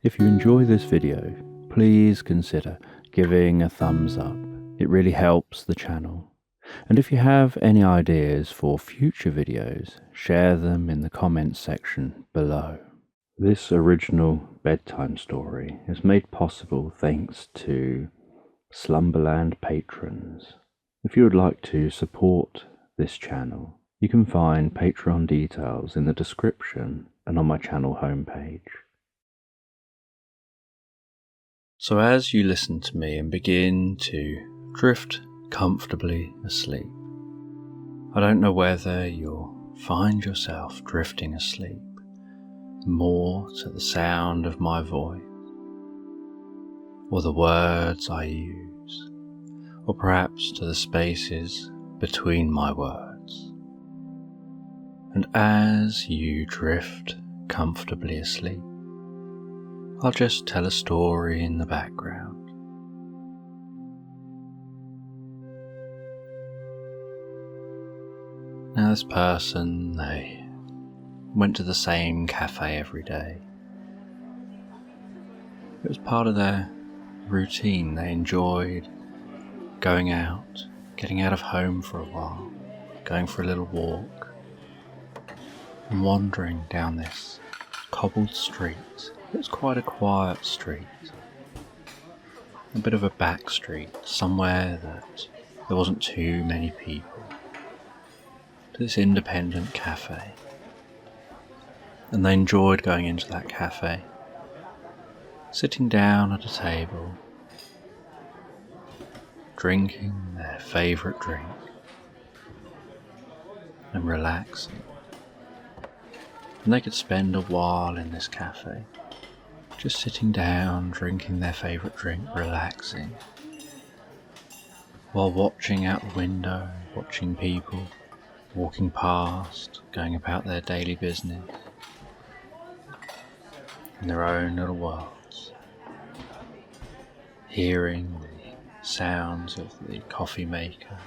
If you enjoy this video, please consider giving a thumbs up. It really helps the channel. And if you have any ideas for future videos, share them in the comments section below. This original bedtime story is made possible thanks to Slumberland patrons. If you would like to support this channel, you can find Patreon details in the description and on my channel homepage. So as you listen to me and begin to drift comfortably asleep, I don't know whether you'll find yourself drifting asleep more to the sound of my voice, or the words I use, or perhaps to the spaces between my words. And as you drift comfortably asleep, I'll just tell a story in the background. Now this person, they went to the same cafe every day. It was part of their routine. They enjoyed going out, getting out of home for a while, going for a little walk, and wandering down this cobbled street. It was quite a quiet street, a bit of a back street, somewhere that there wasn't too many people, to this independent cafe. And they enjoyed going into that cafe, sitting down at a table, drinking their favourite drink, and relaxing. And they could spend a while in this cafe, just sitting down, drinking their favourite drink, relaxing, while watching out the window, watching people walking past, going about their daily business, in their own little worlds, hearing the sounds of the coffee maker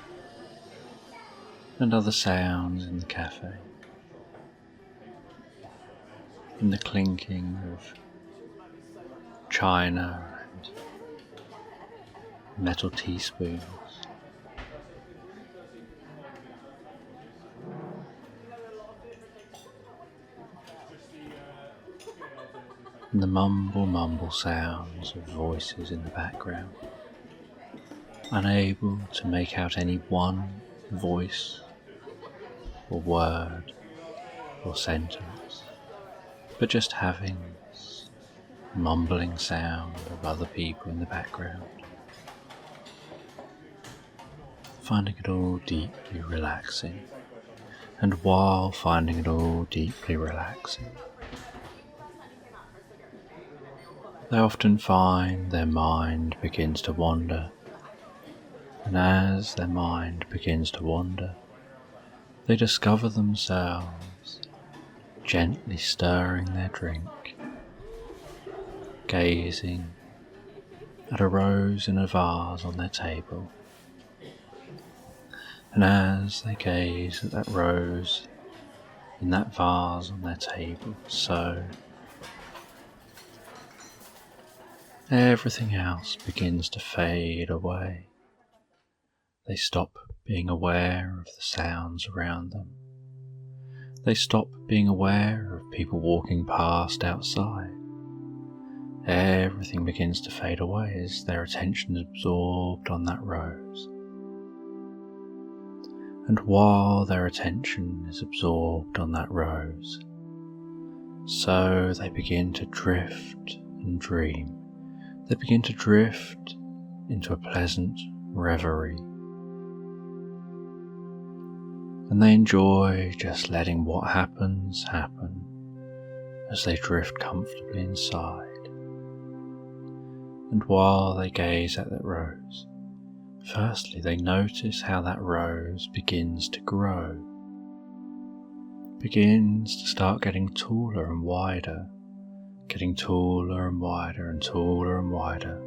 and other sounds in the cafe, and the clinking of china and metal teaspoons. And the mumble sounds of voices in the background, unable to make out any one voice or word or sentence, but just having this mumbling sound of other people in the background, finding it all deeply relaxing. And while finding it all deeply relaxing, they often find their mind begins to wander, and as their mind begins to wander, they discover themselves gently stirring their drink, gazing at a rose in a vase on their table. And as they gaze at that rose in that vase on their table, so everything else begins to fade away. They stop being aware of the sounds around them. They stop being aware of people walking past outside. Everything begins to fade away as their attention is absorbed on that rose. And while their attention is absorbed on that rose, so they begin to drift and dream. They begin to drift into a pleasant reverie. And they enjoy just letting what happens happen as they drift comfortably inside. And while they gaze at that rose, firstly they notice how that rose begins to grow, begins to start getting taller and wider, getting taller and wider and taller and wider.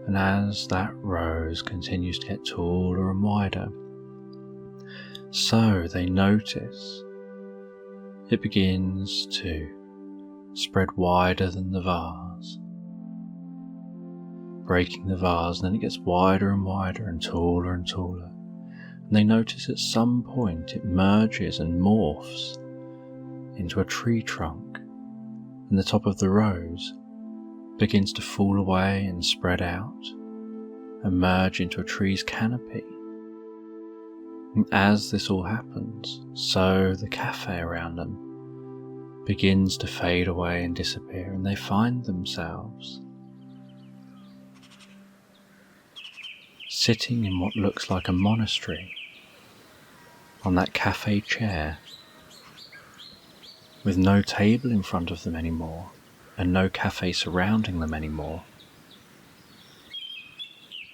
And as that rose continues to get taller and wider, so they notice it begins to spread wider than the vase, breaking the vase, and then it gets wider and wider and taller and taller. And they notice at some point it merges and morphs into a tree trunk, and the top of the rose begins to fall away and spread out and merge into a tree's canopy. And as this all happens, so the cafe around them begins to fade away and disappear, and they find themselves sitting in what looks like a monastery on that cafe chair, with no table in front of them anymore and no cafe surrounding them anymore.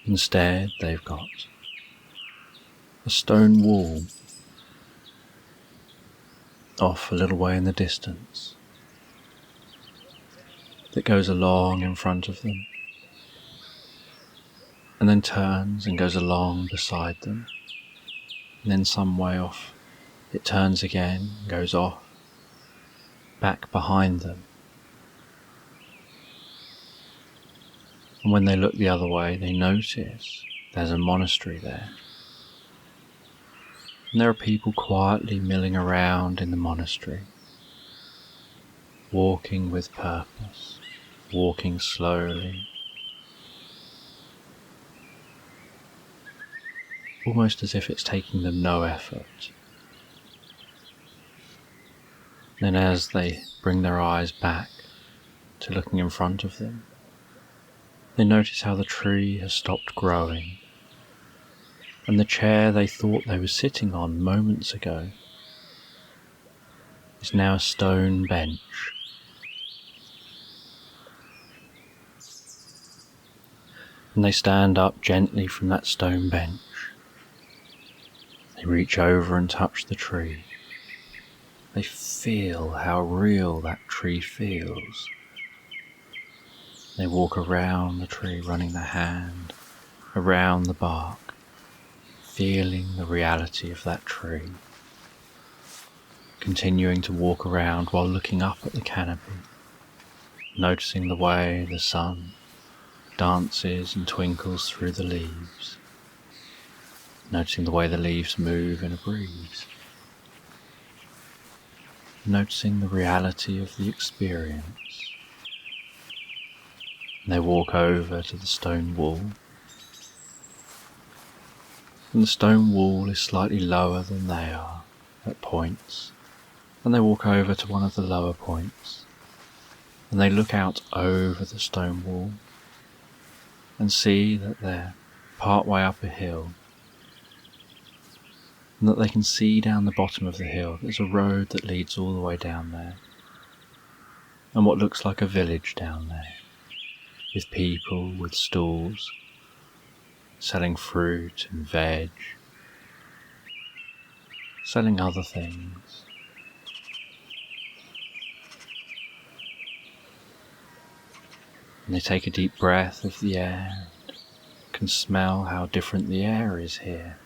Instead, they've got a stone wall off a little way in the distance that goes along in front of them and then turns and goes along beside them, and then some way off it turns again and goes off back behind them. And when they look the other way, they notice there's a monastery there. And there are people quietly milling around in the monastery, walking with purpose, walking slowly, almost as if it's taking them no effort. Then as they bring their eyes back to looking in front of them, they notice how the tree has stopped growing, and the chair they thought they were sitting on moments ago is now a stone bench. And they stand up gently from that stone bench. They reach over and touch the tree. They feel how real that tree feels. They walk around the tree, running their hand around the bark, feeling the reality of that tree, continuing to walk around while looking up at the canopy, noticing the way the sun dances and twinkles through the leaves, noticing the way the leaves move in a breeze, noticing the reality of the experience. And they walk over to the stone wall, and the stone wall is slightly lower than they are at points, and they walk over to one of the lower points, and they look out over the stone wall and see that they're part way up a hill, and that they can see down the bottom of the hill there's a road that leads all the way down there, and what looks like a village down there, with people with stalls selling fruit and veg, selling other things. And they take a deep breath of the air and can smell how different the air is here.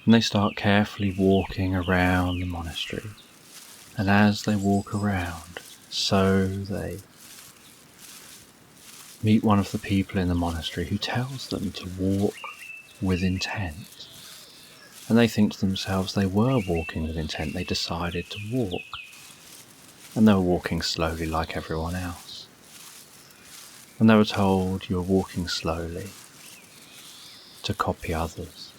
And they start carefully walking around the monastery, and as they walk around, so they meet one of the people in the monastery who tells them to walk with intent. And they think to themselves they were walking with intent. They decided to walk, and they were walking slowly like everyone else. And they were told, you're walking slowly to copy others.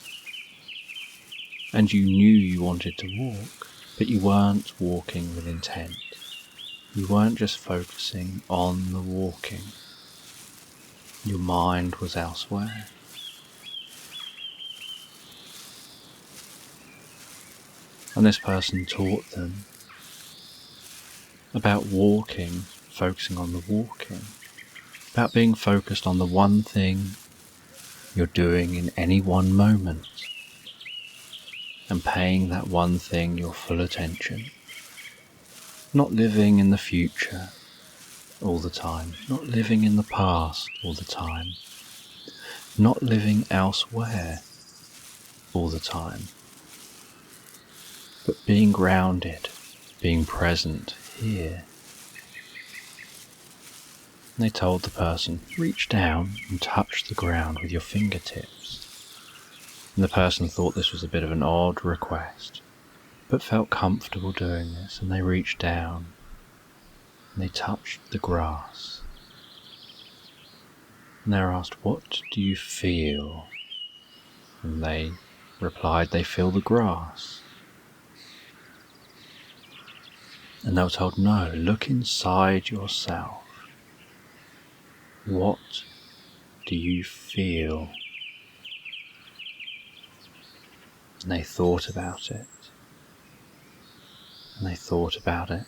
And you knew you wanted to walk, but you weren't walking with intent. You weren't just focusing on the walking. Your mind was elsewhere. And this person taught them about walking, focusing on the walking, about being focused on the one thing you're doing in any one moment, and paying that one thing your full attention. Not living in the future all the time, not living in the past all the time, not living elsewhere all the time, but being grounded being present here. And they told the person, reach down and touch the ground with your fingertips. And the person thought this was a bit of an odd request, but felt comfortable doing this, and they reached down and they touched the grass. And they were asked, what do you feel? And they replied, they feel the grass. And they were told, no, look inside yourself. What do you feel? And they thought about it. And they thought about it.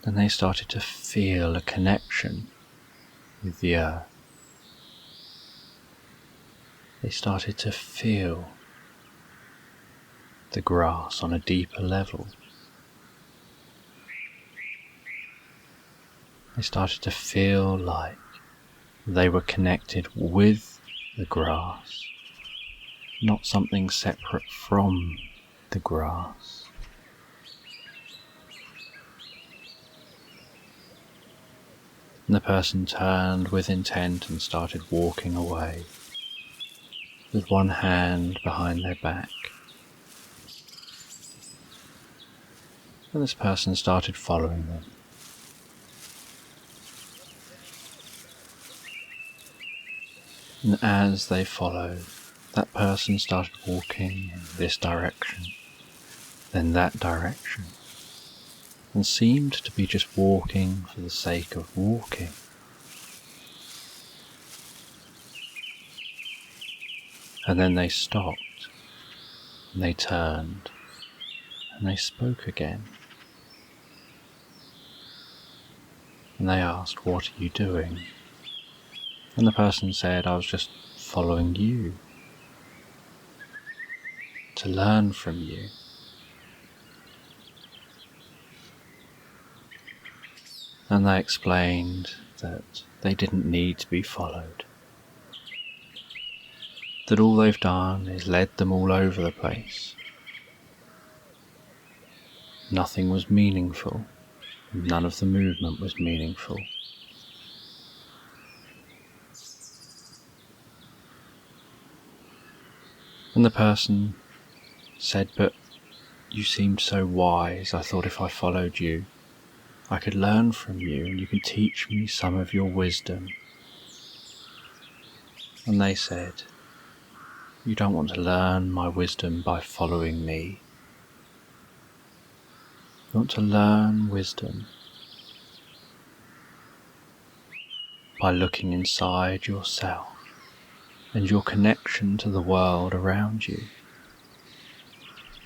Then they started to feel a connection with the earth. They started to feel the grass on a deeper level. They started to feel like they were connected with the grass, not something separate from the grass. And the person turned with intent and started walking away, with one hand behind their back. And this person started following them. And as they followed, that person started walking in this direction, then that direction, and seemed to be just walking for the sake of walking. And then they stopped, and they turned, and they spoke again. And they asked, what are you doing? And the person said, I was just following you, to learn from you. And they explained that they didn't need to be followed, that all they've done is led them all over the place. Nothing was meaningful, none of the movement was meaningful. And the person said, but you seemed so wise, I thought if I followed you, I could learn from you and you could teach me some of your wisdom. And they said, you don't want to learn my wisdom by following me. You want to learn wisdom by looking inside yourself and your connection to the world around you,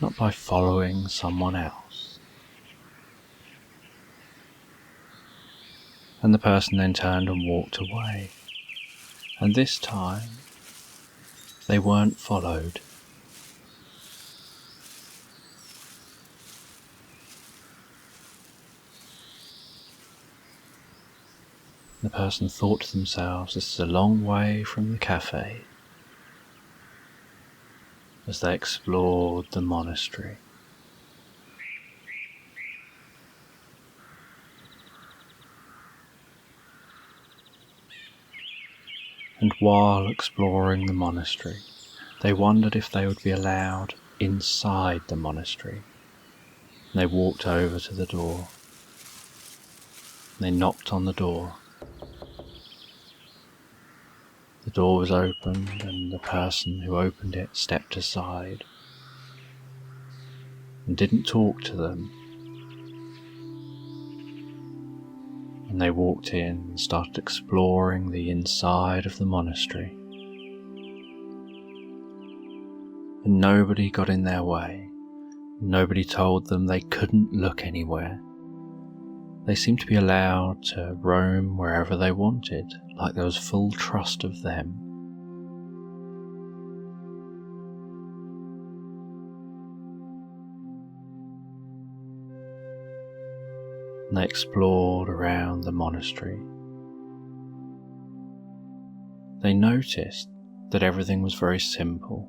not by following someone else. And the person then turned and walked away. And this time, they weren't followed. The person thought to themselves, this is a long way from the cafe, as they explored the monastery. And while exploring the monastery, they wondered if they would be allowed inside the monastery. And they walked over to the door. They knocked on the door. The door was opened and the person who opened it stepped aside and didn't talk to them. And they walked in and started exploring the inside of the monastery. And nobody got in their way. Nobody told them they couldn't look anywhere. They seemed to be allowed to roam wherever they wanted, like there was full trust of them. And they explored around the monastery. They noticed that everything was very simple.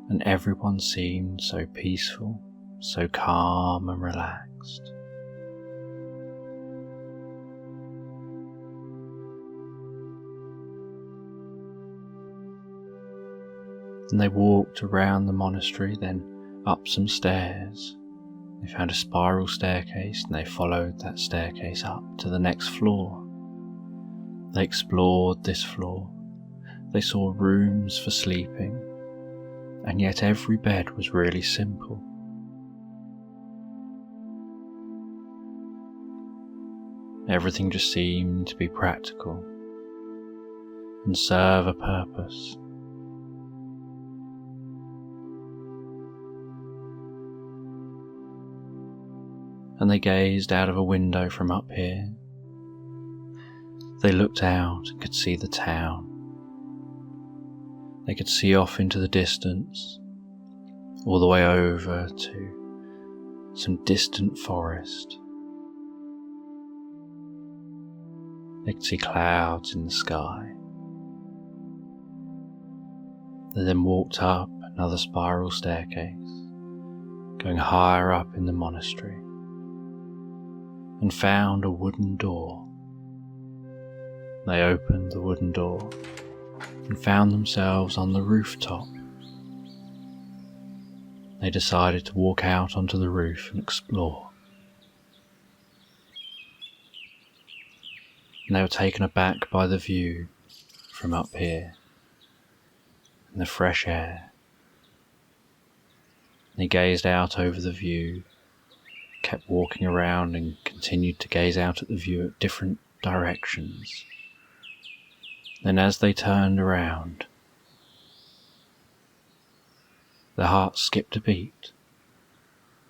and everyone seemed so peaceful, so calm and relaxed. And they walked around the monastery, then up some stairs. They found a spiral staircase and they followed that staircase up to the next floor. They explored this floor. They saw rooms for sleeping, and yet every bed was really simple. Everything just seemed to be practical and serve a purpose. And they gazed out of a window from up here. They looked out and could see the town. They could see off into the distance, all the way over to some distant forest. They could see clouds in the sky. They then walked up another spiral staircase, going higher up in the monastery, and found a wooden door. They opened the wooden door and found themselves on the rooftop. They decided to walk out onto the roof and explore. And they were taken aback by the view from up here and the fresh air. They gazed out over the view, kept walking around and continued to gaze out at the view at different directions. Then as they turned around, their hearts skipped a beat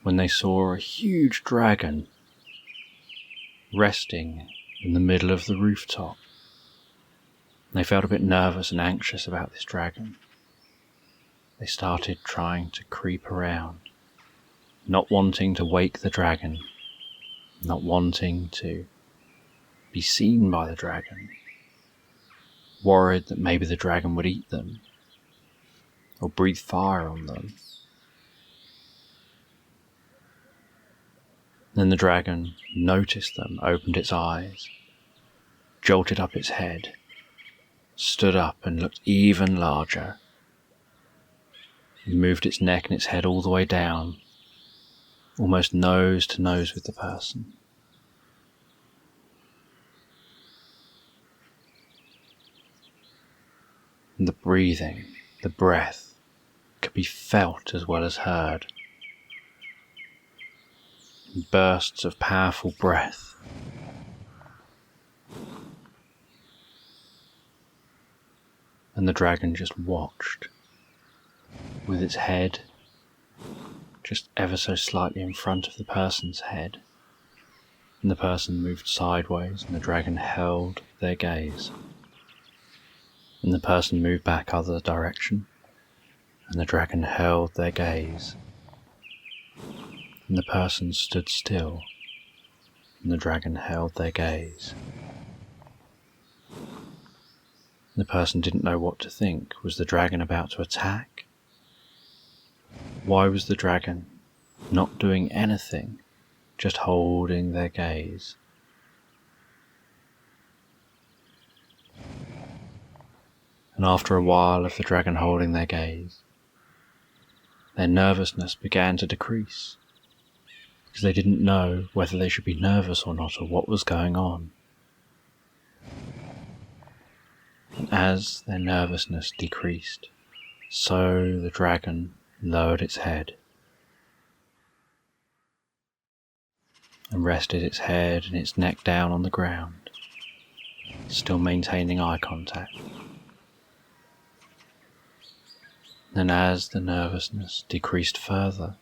when they saw a huge dragon resting in the middle of the rooftop. They felt a bit nervous and anxious about this dragon. They started trying to creep around, not wanting to wake the dragon, not wanting to be seen by the dragon, worried that maybe the dragon would eat them or breathe fire on them. Then the dragon noticed them, opened its eyes, jolted up its head, stood up and looked even larger. It moved its neck and its head all the way down, almost nose to nose with the person. And the breathing, the breath, could be felt as well as heard. Bursts of powerful breath. And the dragon just watched, with its head just ever so slightly in front of the person's head. And the person moved sideways and the dragon held their gaze. And the person moved back other direction and the dragon held their gaze. And the person stood still and the dragon held their gaze. The person didn't know what to think. Was the dragon about to attack? Why was the dragon not doing anything, just holding their gaze? And after a while of the dragon holding their gaze, their nervousness began to decrease, because they didn't know whether they should be nervous or not, or what was going on. And as their nervousness decreased, so the dragon lowered its head and rested its head and its neck down on the ground, still maintaining eye contact. And as the nervousness decreased further,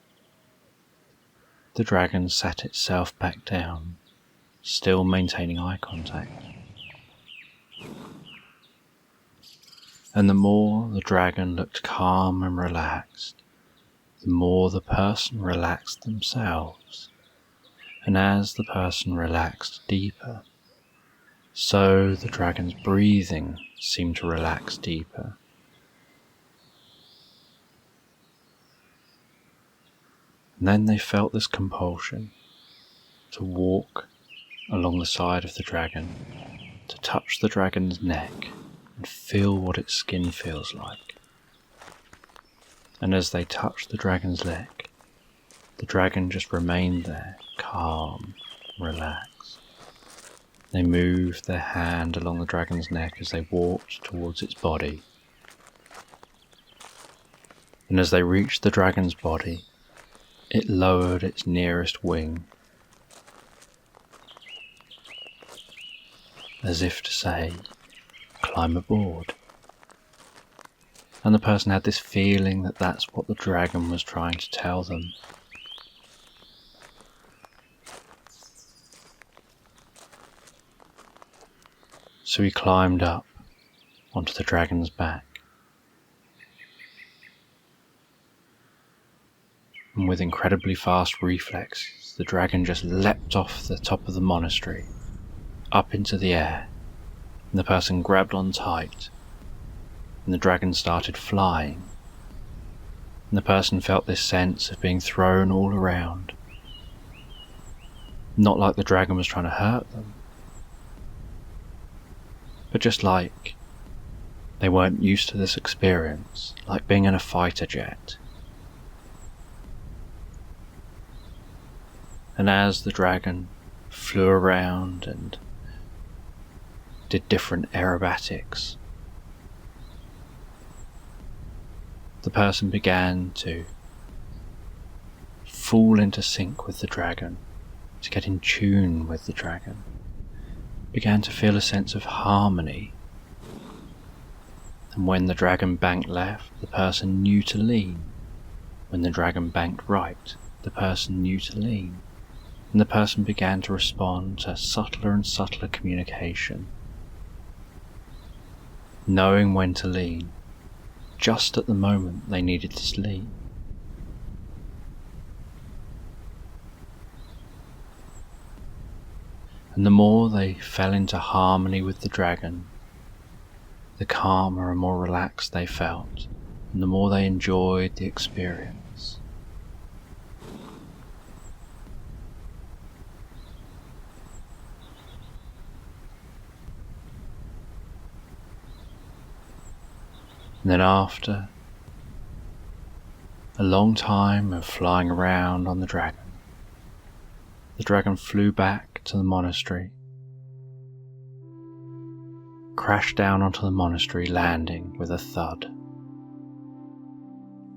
the dragon sat itself back down, still maintaining eye contact. And the more the dragon looked calm and relaxed, the more the person relaxed themselves. And as the person relaxed deeper, so the dragon's breathing seemed to relax deeper. And then they felt this compulsion to walk along the side of the dragon, to touch the dragon's neck and feel what its skin feels like. And as they touched the dragon's neck, the dragon just remained there, calm, relaxed. They moved their hand along the dragon's neck as they walked towards its body. And as they reached the dragon's body, it lowered its nearest wing, as if to say, climb aboard. And the person had this feeling that that's what the dragon was trying to tell them. So he climbed up onto the dragon's back. And with incredibly fast reflexes, the dragon just leapt off the top of the monastery, up into the air, and the person grabbed on tight, and the dragon started flying, and the person felt this sense of being thrown all around. Not like the dragon was trying to hurt them, but just like they weren't used to this experience, like being in a fighter jet. And as the dragon flew around and did different aerobatics, the person began to fall into sync with the dragon, to get in tune with the dragon, began to feel a sense of harmony. And when the dragon banked left, the person knew to lean. When the dragon banked right, the person knew to lean. And the person began to respond to subtler and subtler communication, knowing when to lean, just at the moment they needed to sleep. And the more they fell into harmony with the dragon, the calmer and more relaxed they felt, and the more they enjoyed the experience. And then after a long time of flying around on the dragon flew back to the monastery, crashed down onto the monastery, landing with a thud,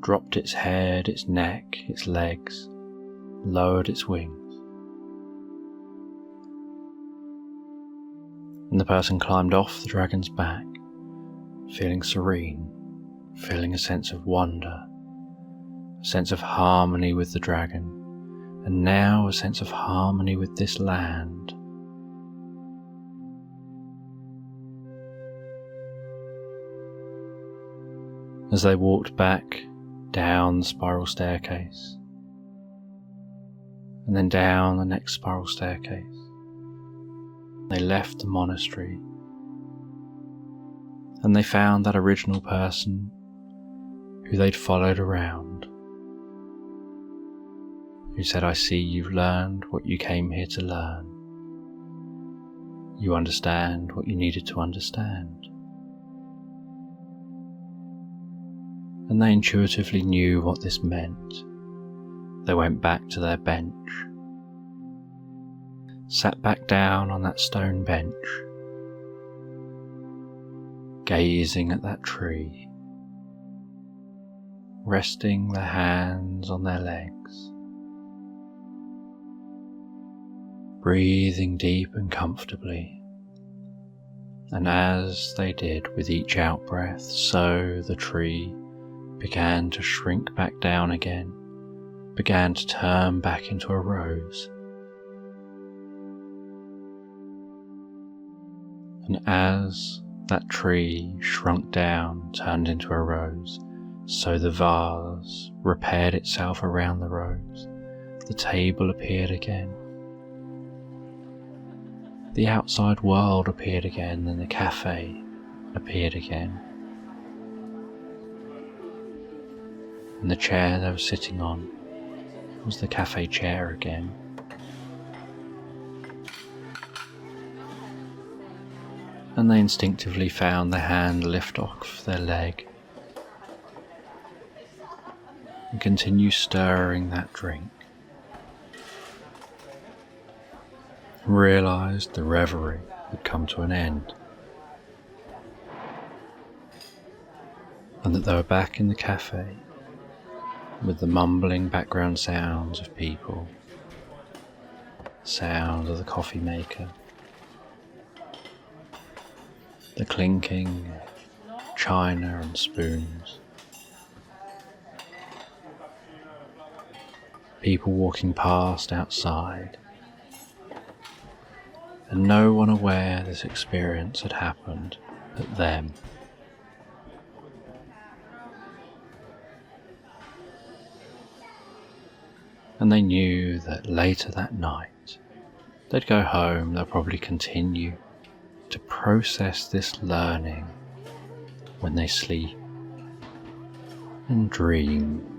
dropped its head, its neck, its legs, lowered its wings. And the person climbed off the dragon's back, feeling serene, feeling a sense of wonder, a sense of harmony with the dragon, and now a sense of harmony with this land. As they walked back down the spiral staircase, and then down the next spiral staircase, they left the monastery, and they found that original person who they'd followed around, who said, "I see you've learned what you came here to learn. You understand what you needed to understand." And they intuitively knew what this meant. They went back to their bench, sat back down on that stone bench, gazing at that tree, resting their hands on their legs, breathing deep and comfortably. And as they did with each out-breath, so the tree began to shrink back down again, began to turn back into a rose. And as that tree shrunk down, turned into a rose, so the vase repaired itself around the rose. The table appeared again. The outside world appeared again, and the cafe appeared again. And the chair they were sitting on was the cafe chair again. And they instinctively found their hand lift off their leg and continue stirring that drink. Realised the reverie had come to an end, and that they were back in the cafe with the mumbling background sounds of people, sound of the coffee maker, the clinking of china and spoons, people walking past outside, and no one aware this experience had happened but them. And they knew that later that night they'd go home, they'll probably continue to process this learning when they sleep and dream.